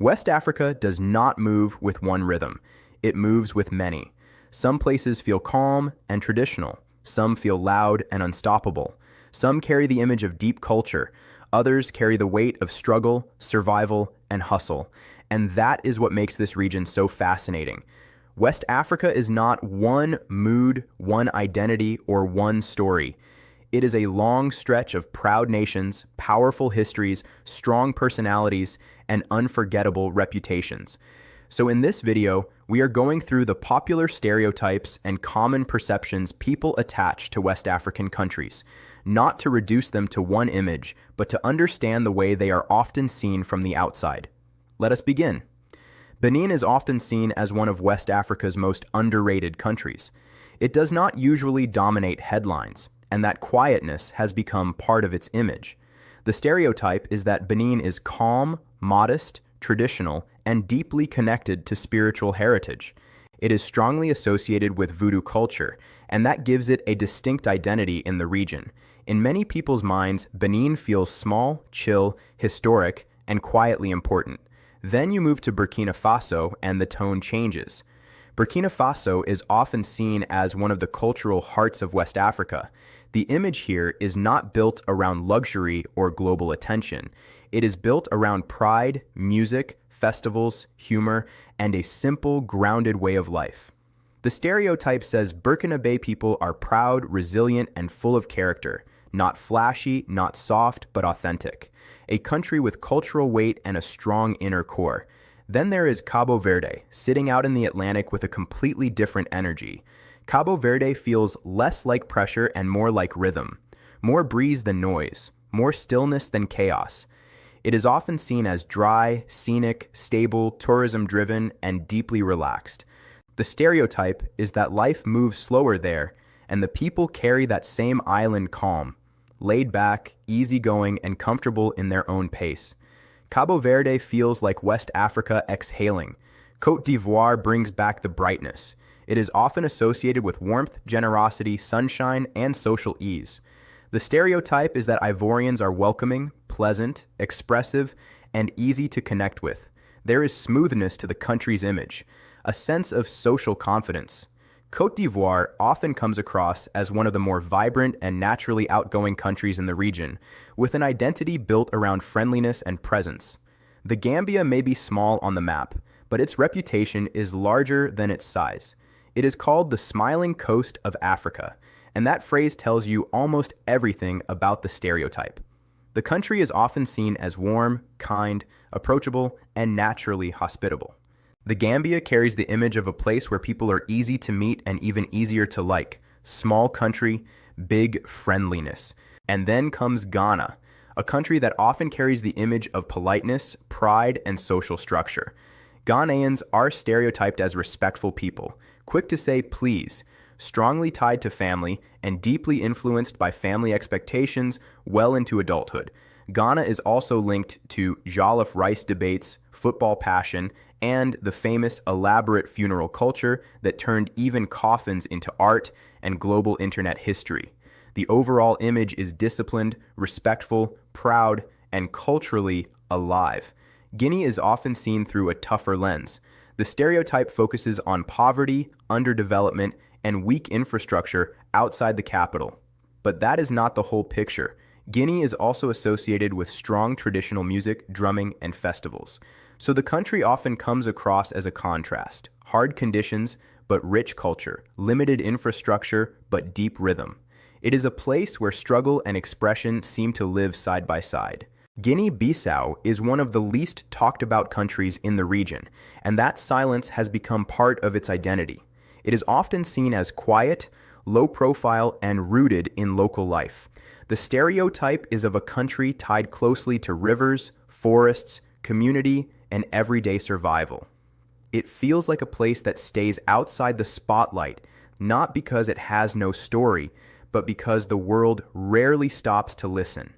West Africa does not move with one rhythm. It moves with many. Some places feel calm and traditional. Some feel loud and unstoppable. Some carry the image of deep culture. Others carry the weight of struggle, survival, and hustle. And that is what makes this region so fascinating. West Africa is not one mood, one identity, or one story. It is a long stretch of proud nations, powerful histories, strong personalities, and unforgettable reputations. So in this video, we are going through the popular stereotypes and common perceptions people attach to West African countries, not to reduce them to one image, but to understand the way they are often seen from the outside. Let us begin. Benin is often seen as one of West Africa's most underrated countries. It does not usually dominate headlines, and that quietness has become part of its image. The stereotype is that Benin is calm, modest, traditional, and deeply connected to spiritual heritage. It is strongly associated with voodoo culture, and that gives it a distinct identity in the region. In many people's minds, Benin feels small, chill, historic, and quietly important. Then you move to Burkina Faso and the tone changes. Burkina Faso is often seen as one of the cultural hearts of West Africa. The image here is not built around luxury or global attention. It is built around pride, music, festivals, humor, and a simple, grounded way of life. The stereotype says Burkinabe people are proud, resilient, and full of character. Not flashy, not soft, but authentic. A country with cultural weight and a strong inner core. Then there is Cabo Verde, sitting out in the Atlantic with a completely different energy. Cabo Verde feels less like pressure and more like rhythm. More breeze than noise. More stillness than chaos. It is often seen as dry, scenic, stable, tourism-driven, and deeply relaxed. The stereotype is that life moves slower there, and the people carry that same island calm. Laid back, easygoing, and comfortable in their own pace. Cabo Verde feels like West Africa exhaling. Côte d'Ivoire brings back the brightness. It is often associated with warmth, generosity, sunshine, and social ease. The stereotype is that Ivorians are welcoming, pleasant, expressive, and easy to connect with. There is smoothness to the country's image, a sense of social confidence. Côte d'Ivoire often comes across as one of the more vibrant and naturally outgoing countries in the region, with an identity built around friendliness and presence. The Gambia may be small on the map, but its reputation is larger than its size. It is called the smiling coast of Africa, and that phrase tells you almost everything about the stereotype. The country is often seen as warm, kind, approachable, and naturally hospitable. The Gambia carries the image of a place where people are easy to meet and even easier to like. Small country, big friendliness. And then comes Ghana, a country that often carries the image of politeness, pride, and social structure. Ghanaians are stereotyped as respectful people, quick to say please, strongly tied to family, and deeply influenced by family expectations well into adulthood. Ghana is also linked to jollof rice debates, football passion, and the famous elaborate funeral culture that turned even coffins into art and global internet history. The overall image is disciplined, respectful, proud, and culturally alive. Guinea is often seen through a tougher lens. The stereotype focuses on poverty, underdevelopment, and weak infrastructure outside the capital. But that is not the whole picture. Guinea is also associated with strong traditional music, drumming, and festivals. So the country often comes across as a contrast. Hard conditions, but rich culture. Limited infrastructure, but deep rhythm. It is a place where struggle and expression seem to live side by side. Guinea-Bissau is one of the least talked about countries in the region, and that silence has become part of its identity. It is often seen as quiet, low profile, and rooted in local life. The stereotype is of a country tied closely to rivers, forests, community, and everyday survival. It feels like a place that stays outside the spotlight, not because it has no story, but because the world rarely stops to listen.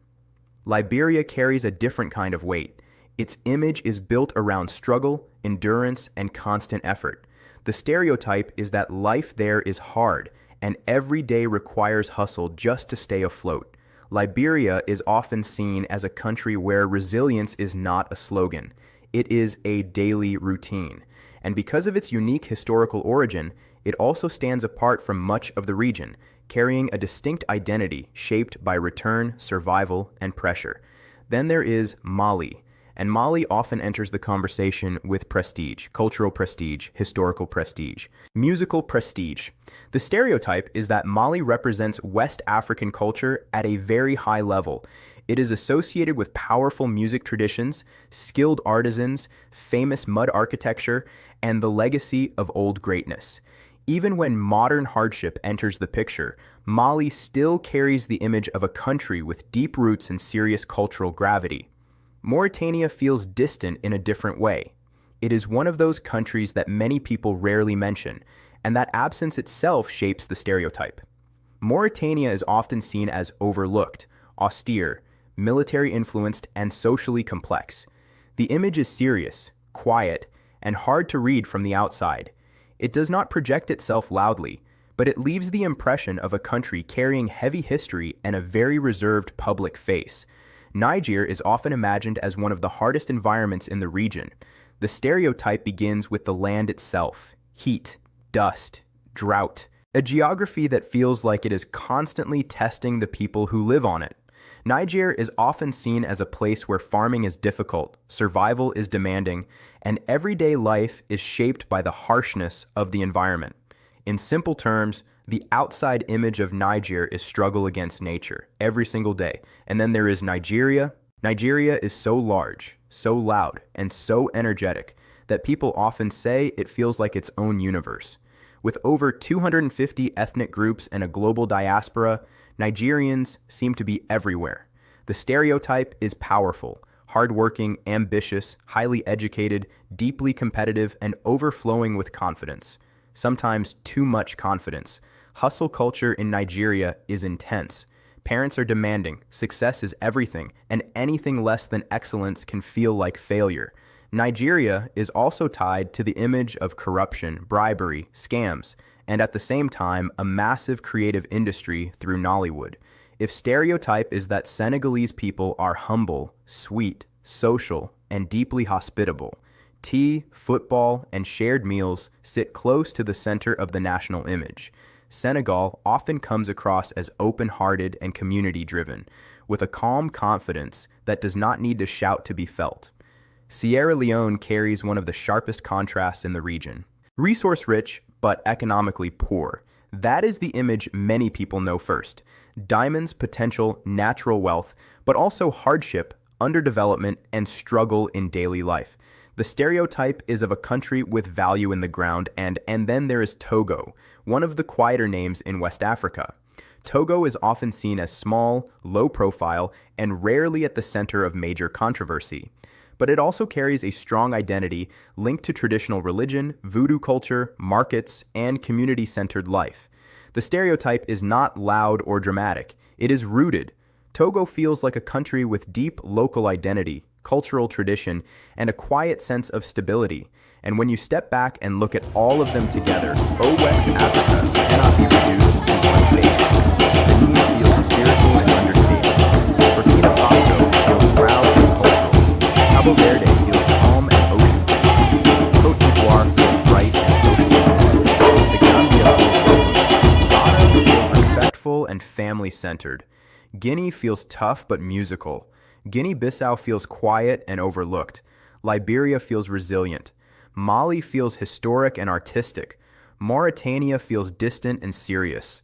Liberia carries a different kind of weight. Its image is built around struggle, endurance, and constant effort. The stereotype is that life there is hard, and every day requires hustle just to stay afloat. Liberia is often seen as a country where resilience is not a slogan. It is a daily routine. And because of its unique historical origin, it also stands apart from much of the region, carrying a distinct identity shaped by return, survival, and pressure. Then there is Mali, and Mali often enters the conversation with prestige, cultural prestige, historical prestige, musical prestige. The stereotype is that Mali represents West African culture at a very high level. It is associated with powerful music traditions, skilled artisans, famous mud architecture, and the legacy of old greatness. Even when modern hardship enters the picture, Mali still carries the image of a country with deep roots and serious cultural gravity. Mauritania feels distant in a different way. It is one of those countries that many people rarely mention, and that absence itself shapes the stereotype. Mauritania is often seen as overlooked, austere, military-influenced, and socially complex. The image is serious, quiet, and hard to read from the outside. It does not project itself loudly, but it leaves the impression of a country carrying heavy history and a very reserved public face. Niger is often imagined as one of the hardest environments in the region. The stereotype begins with the land itself: heat, dust, drought, a geography that feels like it is constantly testing the people who live on it. Niger is often seen as a place where farming is difficult, survival is demanding, and everyday life is shaped by the harshness of the environment. In simple terms, the outside image of Niger is struggle against nature every single day. And then there is Nigeria. Nigeria is so large, so loud, and so energetic that people often say it feels like its own universe. With over 250 ethnic groups and a global diaspora, Nigerians seem to be everywhere. The stereotype is powerful, hardworking, ambitious, highly educated, deeply competitive, and overflowing with confidence. Sometimes too much confidence. Hustle culture in Nigeria is intense. Parents are demanding, success is everything, and anything less than excellence can feel like failure. Nigeria is also tied to the image of corruption, bribery, scams, and at the same time, a massive creative industry through Nollywood. If stereotype is that Senegalese people are humble, sweet, social, and deeply hospitable, tea, football, and shared meals sit close to the center of the national image. Senegal often comes across as open-hearted and community-driven, with a calm confidence that does not need to shout to be felt. Sierra Leone carries one of the sharpest contrasts in the region. Resource-rich, but economically poor. That is the image many people know first. Diamonds, potential, natural wealth, but also hardship, underdevelopment, and struggle in daily life. The stereotype is of a country with value in the ground, and then there is Togo, one of the quieter names in West Africa. Togo is often seen as small, low profile, and rarely at the center of major controversy. But it also carries a strong identity linked to traditional religion, voodoo culture, markets, and community-centered life. The stereotype is not loud or dramatic. It is rooted. Togo feels like a country with deep local identity, cultural tradition, and a quiet sense of stability. And when you step back and look at all of them together, West Africa cannot be reduced to one face. Benin feels spiritual and understated. Burkina Faso feels proud and cultural. Cabo Verde feels calm and ocean. Cote d'Ivoire feels bright and social. The Gambia feels open. Ghana feels respectful and family-centered. Guinea feels tough but musical. Guinea-Bissau feels quiet and overlooked. Liberia feels resilient. Mali feels historic and artistic. Mauritania feels distant and serious.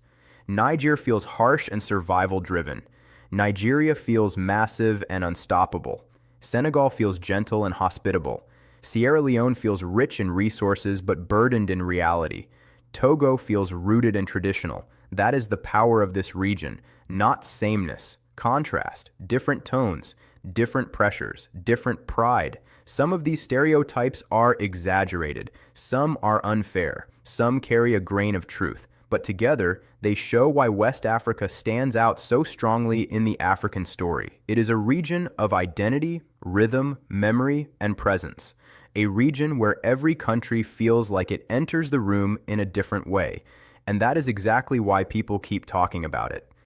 Niger feels harsh and survival-driven. Nigeria feels massive and unstoppable. Senegal feels gentle and hospitable. Sierra Leone feels rich in resources but burdened in reality. Togo feels rooted and traditional. That is the power of this region, not sameness. Contrast, different tones, different pressures, different pride. Some of these stereotypes are exaggerated, some are unfair, some carry a grain of truth, but together they show why West Africa stands out so strongly in the African story. It is a region of identity, rhythm, memory, and presence. A region where every country feels like it enters the room in a different way, and that is exactly why people keep talking about it.